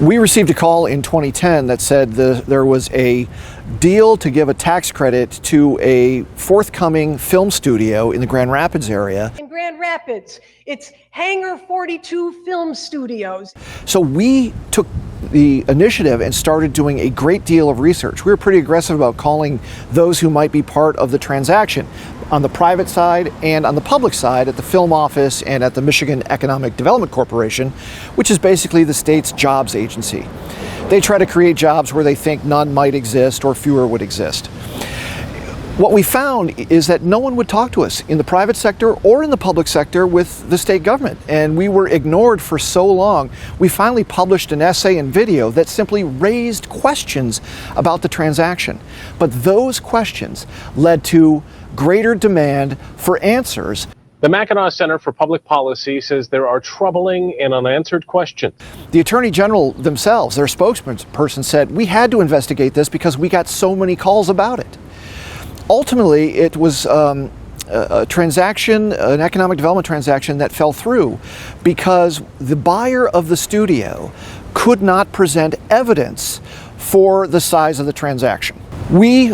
We received a call in 2010 that said there was a deal to give a tax credit to a forthcoming film studio in the Grand Rapids area. In Grand Rapids, it's Hangar 42 Film Studios. So we took the initiative and started doing a great deal of research. We were pretty aggressive about calling those who might be part of the transaction on the private side and on the public side at the film office and at the Michigan Economic Development Corporation, which is basically the state's jobs agency. They try to create jobs where they think none might exist or fewer would exist. What we found is that no one would talk to us in the private sector or in the public sector with the state government, and we were ignored for so long. We finally published an essay and video that simply raised questions about the transaction. But those questions led to greater demand for answers. The Mackinac Center for Public Policy says there are troubling and unanswered questions. The Attorney General themselves, their spokesperson, said, "We had to investigate this because we got so many calls about it." Ultimately, it was a transaction, an economic development transaction that fell through because the buyer of the studio could not present evidence for the size of the transaction. We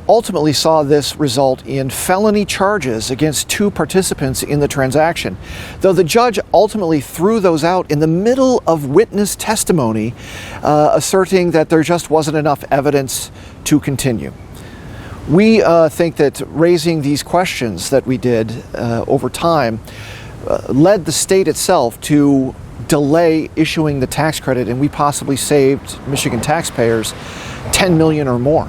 ultimately saw this result in felony charges against two participants in the transaction, though the judge ultimately threw those out in the middle of witness testimony, asserting that there just wasn't enough evidence to continue. We think that raising these questions that we did over time led the state itself to delay issuing the tax credit, and we possibly saved Michigan taxpayers $10 million or more.